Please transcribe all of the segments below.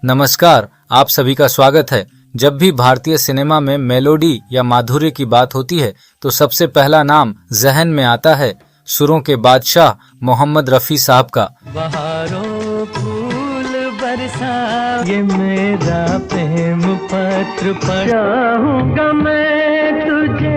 नमस्कार, आप सभी का स्वागत है। जब भी भारतीय सिनेमा में मेलोडी या माधुर्य की बात होती है तो सबसे पहला नाम जहन में आता है सुरों के बादशाह मोहम्मद रफी साहब का। बहारों फूल बरसा ये मेरा प्रेम पत्र पढ़ूंगा मैं तुझे।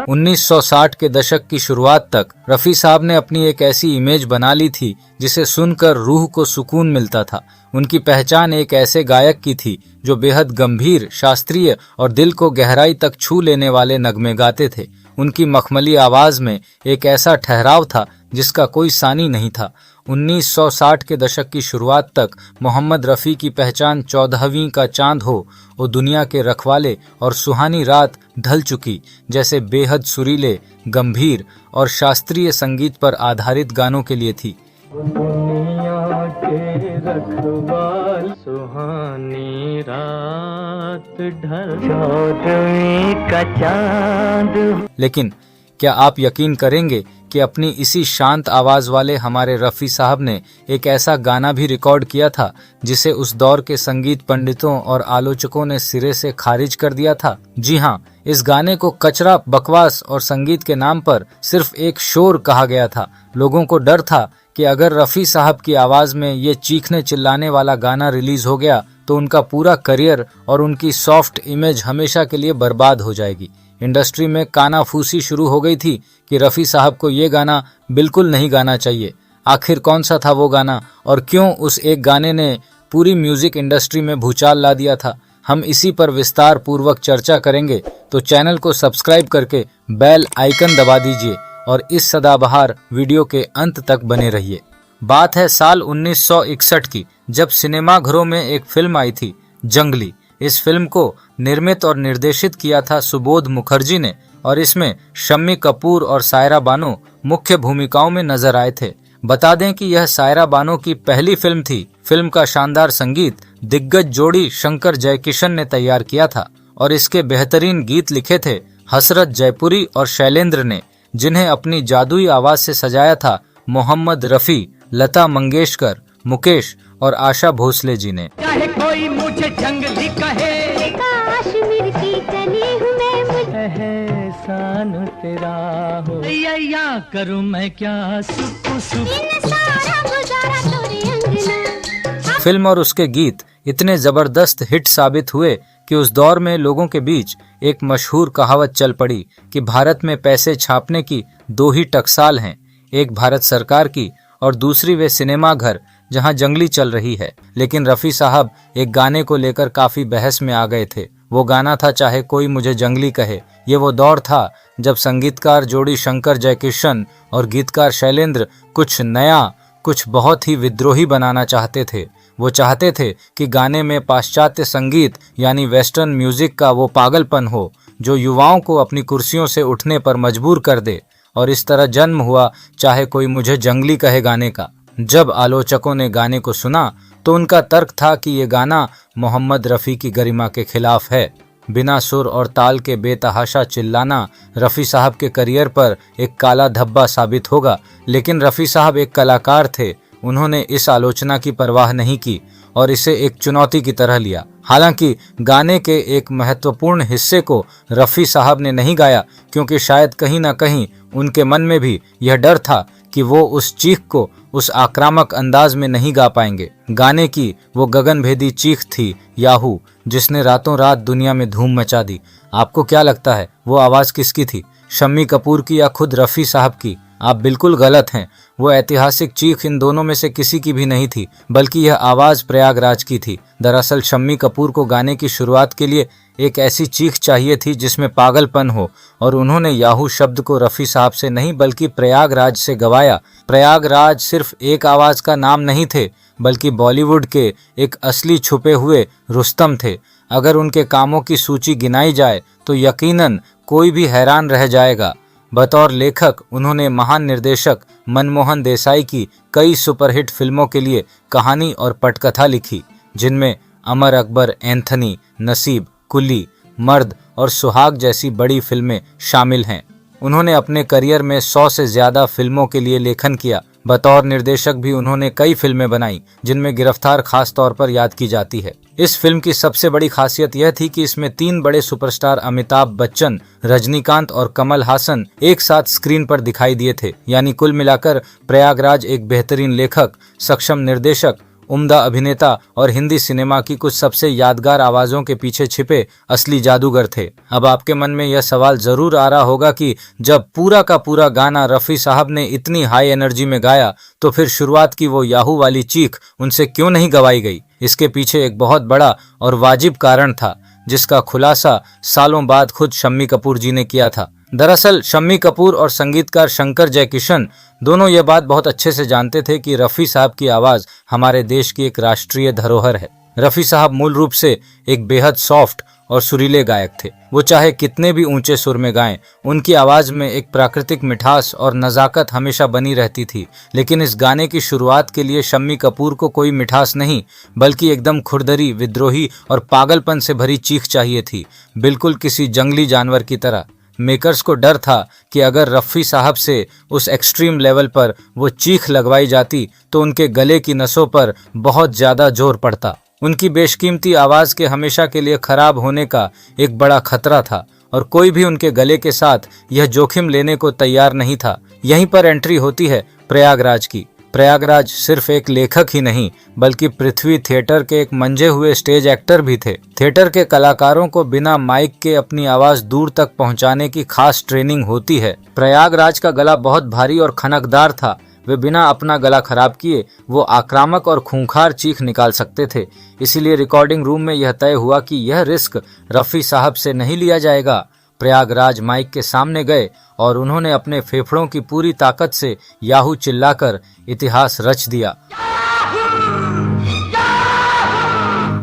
1960 के दशक की शुरुआत तक रफी साहब ने अपनी एक ऐसी इमेज बना ली थी जिसे सुनकर रूह को सुकून मिलता था। उनकी पहचान एक ऐसे गायक की थी जो बेहद गंभीर, शास्त्रीय और दिल को गहराई तक छू लेने वाले नगमे गाते थे। उनकी मखमली आवाज में एक ऐसा ठहराव था जिसका कोई सानी नहीं था। 1960 के दशक की शुरुआत तक मोहम्मद रफ़ी की पहचान 14वीं का चांद हो, वो दुनिया के रखवाले और सुहानी रात ढल चुकी जैसे बेहद सुरीले, गंभीर और शास्त्रीय संगीत पर आधारित गानों के लिए थी। दुनिया के रखवाल सुहानी रात ढल 14वीं का चांद। लेकिन क्या आप यकीन करेंगे कि अपनी इसी शांत आवाज वाले हमारे रफी साहब ने एक ऐसा गाना भी रिकॉर्ड किया था जिसे उस दौर के संगीत पंडितों और आलोचकों ने सिरे से खारिज कर दिया था। जी हाँ, इस गाने को कचरा, बकवास और संगीत के नाम पर सिर्फ एक शोर कहा गया था। लोगों को डर था कि अगर रफी साहब की आवाज में ये चीखने चिल्लाने वाला गाना रिलीज हो गया तो उनका पूरा करियर और उनकी सॉफ्ट इमेज हमेशा के लिए बर्बाद हो जाएगी। इंडस्ट्री में कानाफूसी शुरू हो गई थी कि रफी साहब को ये गाना बिल्कुल नहीं गाना चाहिए। आखिर कौन सा था वो गाना और क्यों उस एक गाने ने पूरी म्यूजिक इंडस्ट्री में भूचाल ला दिया था? हम इसी पर विस्तार पूर्वक चर्चा करेंगे, तो चैनल को सब्सक्राइब करके बेल आइकन दबा दीजिए और इस सदाबहार वीडियो के अंत तक बने रहिए। बात है साल 1961 की, जब सिनेमाघरों में एक फिल्म आई थी, जंगली। इस फिल्म को निर्मित और निर्देशित किया था सुबोध मुखर्जी ने और इसमें शम्मी कपूर और सायरा बानो मुख्य भूमिकाओं में नजर आए थे। बता दें कि यह सायरा बानो की पहली फिल्म थी। फिल्म का शानदार संगीत दिग्गज जोड़ी शंकर जयकिशन ने तैयार किया था और इसके बेहतरीन गीत लिखे थे हसरत जयपुरी और शैलेंद्र ने, जिन्हें अपनी जादुई आवाज से सजाया था मोहम्मद रफी, लता मंगेशकर, मुकेश और आशा भोसले जी ने। चाहे कोई मुझे जंगली कहे, कश्मीर की कली हूँ मैं, मुझे एहसान तेरा हो या करूँ मैं क्या सुख सुख सारा गुजारा तोरे अंगना। फिल्म और उसके गीत इतने जबरदस्त हिट साबित हुए कि उस दौर में लोगों के बीच एक मशहूर कहावत चल पड़ी कि भारत में पैसे छापने की दो ही टकसाल हैं, एक भारत सरकार की और दूसरी वे सिनेमा घर जहां जंगली चल रही है। लेकिन रफी साहब एक गाने को लेकर काफी बहस में आ गए थे। वो गाना था चाहे कोई मुझे जंगली कहे। ये वो दौर था जब संगीतकार जोड़ी शंकर जयकिशन और गीतकार शैलेंद्र कुछ नया, कुछ बहुत ही विद्रोही बनाना चाहते थे। वो चाहते थे कि गाने में पाश्चात्य संगीत यानी वेस्टर्न म्यूजिक का वो पागलपन हो जो युवाओं को अपनी कुर्सियों से उठने पर मजबूर कर दे, और इस तरह जन्म हुआ चाहे कोई मुझे जंगली कहे गाने का। जब आलोचकों ने गाने को सुना तो उनका तर्क था कि ये गाना मोहम्मद रफ़ी की गरिमा के खिलाफ है। बिना सुर और ताल के बेतहाशा चिल्लाना रफ़ी साहब के करियर पर एक काला धब्बा साबित होगा। लेकिन रफ़ी साहब एक कलाकार थे, उन्होंने इस आलोचना की परवाह नहीं की और इसे एक चुनौती की तरह लिया। हालांकि गाने के एक महत्वपूर्ण हिस्से को रफ़ी साहब ने नहीं गाया क्योंकि शायद कहीं ना कहीं उनके मन में भी यह डर था कि वो उस चीख को उस आक्रामक अंदाज में नहीं गा पाएंगे। गाने की वो गगनभेदी चीख थी याहू, जिसने रातों रात दुनिया में धूम मचा दी। आपको क्या लगता है वो आवाज किसकी थी, शम्मी कपूर की या खुद रफ़ी साहब की? आप बिल्कुल गलत हैं। वो ऐतिहासिक चीख इन दोनों में से किसी की भी नहीं थी, बल्कि यह आवाज प्रयागराज की थी। दरअसल शम्मी कपूर को गाने की शुरुआत के लिए एक ऐसी चीख चाहिए थी जिसमें पागलपन हो, और उन्होंने याहू शब्द को रफ़ी साहब से नहीं बल्कि प्रयागराज से गवाया। प्रयागराज सिर्फ एक आवाज का नाम नहीं थे, बल्कि बॉलीवुड के एक असली छुपे हुए रुस्तम थे। अगर उनके कामों की सूची गिनाई जाए तो यकीनन कोई भी हैरान रह जाएगा। बतौर लेखक उन्होंने महान निर्देशक मनमोहन देसाई की कई सुपरहिट फिल्मों के लिए कहानी और पटकथा लिखी, जिनमें अमर अकबर, एंथनी, नसीब, कुली, मर्द और सुहाग जैसी बड़ी फिल्में शामिल हैं। उन्होंने अपने करियर में 100 से ज्यादा फिल्मों के लिए लेखन किया। बतौर निर्देशक भी उन्होंने कई फिल्में बनाई, जिनमें गिरफ्तार खास तौर पर याद की जाती है। इस फिल्म की सबसे बड़ी खासियत यह थी कि इसमें 3 बड़े सुपरस्टार अमिताभ बच्चन, रजनीकांत और कमल हासन एक साथ स्क्रीन पर दिखाई दिए थे। यानी कुल मिलाकर प्रयागराज एक बेहतरीन लेखक, सक्षम निर्देशक, उम्दा अभिनेता और हिंदी सिनेमा की कुछ सबसे यादगार आवाजों के पीछे छिपे असली जादूगर थे। अब आपके मन में यह सवाल जरूर आ रहा होगा कि जब पूरा का पूरा गाना रफी साहब ने इतनी हाई एनर्जी में गाया, तो फिर शुरुआत की वो याहू वाली चीख उनसे क्यों नहीं गवाई गई। इसके पीछे एक बहुत बड़ा और वाजिब कारण था, जिसका खुलासा सालों बाद खुद शम्मी कपूर जी ने किया था। दरअसल शम्मी कपूर और संगीतकार शंकर जयकिशन दोनों ये बात बहुत अच्छे से जानते थे कि रफी साहब की आवाज हमारे देश की एक राष्ट्रीय धरोहर है। रफी साहब मूल रूप से एक बेहद सॉफ्ट और सुरीले गायक थे। वो चाहे कितने भी ऊंचे सुर में गाएं, उनकी आवाज में एक प्राकृतिक मिठास और नजाकत हमेशा बनी रहती थी। लेकिन इस गाने की शुरुआत के लिए शम्मी कपूर को कोई मिठास नहीं, बल्कि एकदम खुरदरी, विद्रोही और पागलपन से भरी चीख चाहिए थी, बिल्कुल किसी जंगली जानवर की तरह। मेकर्स को डर था कि अगर रफ़ी साहब से उस एक्सट्रीम लेवल पर वो चीख लगवाई जाती तो उनके गले की नसों पर बहुत ज्यादा जोर पड़ता। उनकी बेशकीमती आवाज के हमेशा के लिए खराब होने का एक बड़ा खतरा था और कोई भी उनके गले के साथ यह जोखिम लेने को तैयार नहीं था। यहीं पर एंट्री होती है प्रयागराज की। प्रयागराज सिर्फ एक लेखक ही नहीं, बल्कि पृथ्वी थिएटर के एक मंजे हुए स्टेज एक्टर भी थे। थिएटर के कलाकारों को बिना माइक के अपनी आवाज दूर तक पहुंचाने की खास ट्रेनिंग होती है। प्रयागराज का गला बहुत भारी और खनकदार था। वे बिना अपना गला खराब किए वो आक्रामक और खूंखार चीख निकाल सकते थे। इसीलिए रिकॉर्डिंग रूम में यह तय हुआ कि यह रिस्क रफ़ी साहब से नहीं लिया जाएगा। प्रयागराज माइक के सामने गए और उन्होंने अपने फेफड़ों की पूरी ताकत से याहू चिल्लाकर इतिहास रच दिया।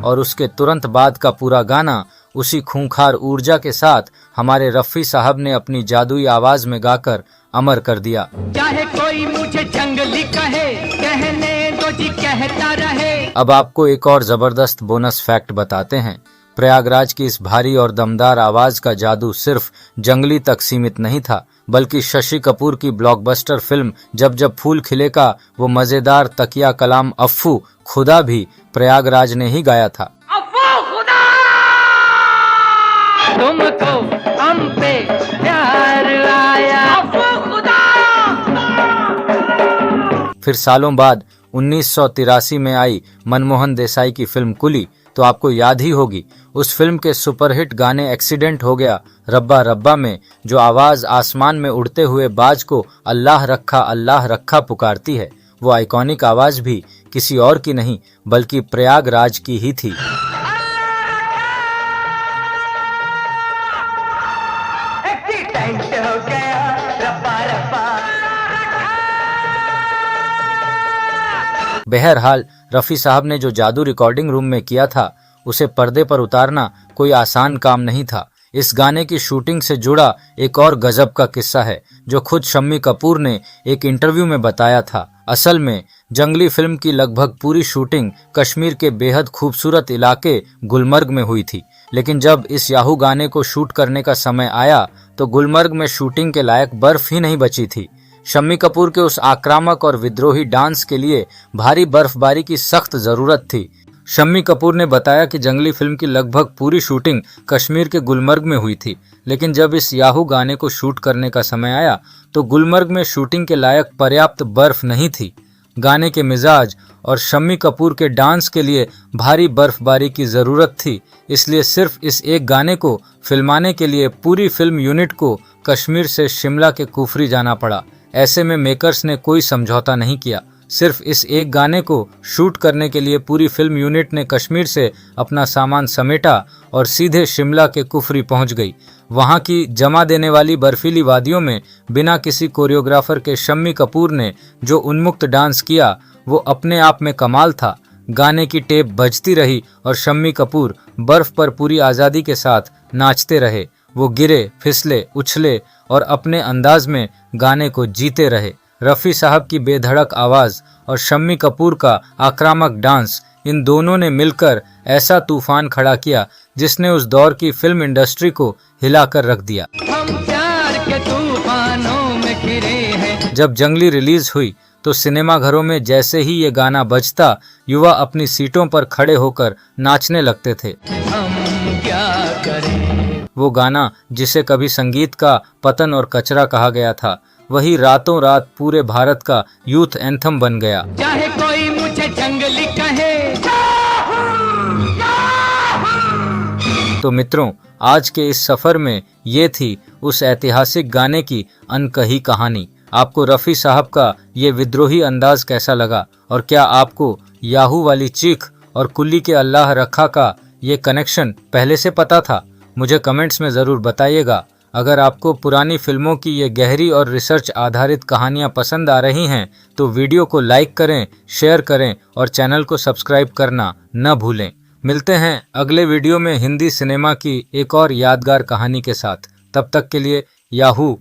और उसके तुरंत बाद का पूरा गाना उसी खूंखार ऊर्जा के साथ हमारे रफ़ी साहब ने अपनी जादुई आवाज में गाकर अमर कर दिया। चाहे कोई मुझे जंगली कहे, कहने दो जी कहता रहे। अब आपको एक और जबरदस्त बोनस फैक्ट बताते हैं। प्रयागराज की इस भारी और दमदार आवाज का जादू सिर्फ जंगली तक सीमित नहीं था, बल्कि शशि कपूर की ब्लॉकबस्टर फिल्म जब जब फूल खिले का वो मजेदार तकिया कलाम अफ्फू खुदा भी प्रयागराज ने ही गाया था। अफ्फू खुदा, तुमको हम पे प्यार आया, अफ्फू खुदा। फिर सालों बाद 1983 में आई मनमोहन देसाई की फिल्म कुली तो आपको याद ही होगी। उस फिल्म के सुपरहिट गाने एक्सीडेंट हो गया रब्बा रब्बा में जो आवाज आसमान में उड़ते हुए बाज को अल्लाह रखा पुकारती है, वो आइकॉनिक आवाज भी किसी और की नहीं बल्कि प्रयागराज की ही थी। बहरहाल रफ़ी साहब ने जो जादू रिकॉर्डिंग रूम में किया था उसे पर्दे पर उतारना कोई आसान काम नहीं था। इस गाने की शूटिंग से जुड़ा एक और गजब का किस्सा है जो खुद शम्मी कपूर ने एक इंटरव्यू में बताया था। असल में जंगली फिल्म की लगभग पूरी शूटिंग कश्मीर के बेहद खूबसूरत इलाके गुलमर्ग में हुई थी, लेकिन जब इस याहू गाने को शूट करने का समय आया तो गुलमर्ग में शूटिंग के लायक बर्फ ही नहीं बची थी। शम्मी कपूर के उस आक्रामक और विद्रोही डांस के लिए भारी बर्फबारी की सख्त जरूरत थी। शम्मी कपूर ने बताया कि जंगली फिल्म की लगभग पूरी शूटिंग कश्मीर के गुलमर्ग में हुई थी, लेकिन जब इस याहू गाने को शूट करने का समय आया तो गुलमर्ग में शूटिंग के लायक पर्याप्त बर्फ नहीं थी। गाने के मिजाज और शम्मी कपूर के डांस के लिए भारी बर्फबारी की जरूरत थी, इसलिए सिर्फ इस एक गाने को फिल्माने के लिए पूरी फिल्म यूनिट को कश्मीर से शिमला के कुफरी जाना पड़ा। ऐसे में मेकर्स ने कोई समझौता नहीं किया। सिर्फ इस एक गाने को शूट करने के लिए पूरी फिल्म यूनिट ने कश्मीर से अपना सामान समेटा और सीधे शिमला के कुफरी पहुंच गई। वहां की जमा देने वाली बर्फीली वादियों में बिना किसी कोरियोग्राफर के शम्मी कपूर ने जो उन्मुक्त डांस किया वो अपने आप में कमाल था। गाने की टेप बजती रही और शम्मी कपूर बर्फ पर पूरी आज़ादी के साथ नाचते रहे। वो गिरे, फिसले, उछले और अपने अंदाज में गाने को जीते रहे। रफ़ी साहब की बेधड़क आवाज और शम्मी कपूर का आक्रामक डांस, इन दोनों ने मिलकर ऐसा तूफान खड़ा किया जिसने उस दौर की फिल्म इंडस्ट्री को हिलाकर रख दिया। हम प्यार के तूफानों में घिरे हैं। जब जंगली रिलीज हुई तो सिनेमा घरों में जैसे ही ये गाना बजता, युवा अपनी सीटों पर खड़े होकर नाचने लगते थे। हम क्या करें। वो गाना जिसे कभी संगीत का पतन और कचरा कहा गया था, वही रातों रात पूरे भारत का यूथ एंथम बन गया। चाहे कोई मुझे जंगली कहे। तो मित्रों, आज के इस सफर में ये थी उस ऐतिहासिक गाने की अनकही कहानी। आपको रफ़ी साहब का ये विद्रोही अंदाज कैसा लगा, और क्या आपको याहू वाली चीख और कुल्ली के अल्लाह रखा का ये कनेक्शन पहले से पता था? मुझे कमेंट्स में ज़रूर बताइएगा। अगर आपको पुरानी फिल्मों की ये गहरी और रिसर्च आधारित कहानियाँ पसंद आ रही हैं तो वीडियो को लाइक करें, शेयर करें और चैनल को सब्सक्राइब करना न भूलें। मिलते हैं अगले वीडियो में हिंदी सिनेमा की एक और यादगार कहानी के साथ। तब तक के लिए याहू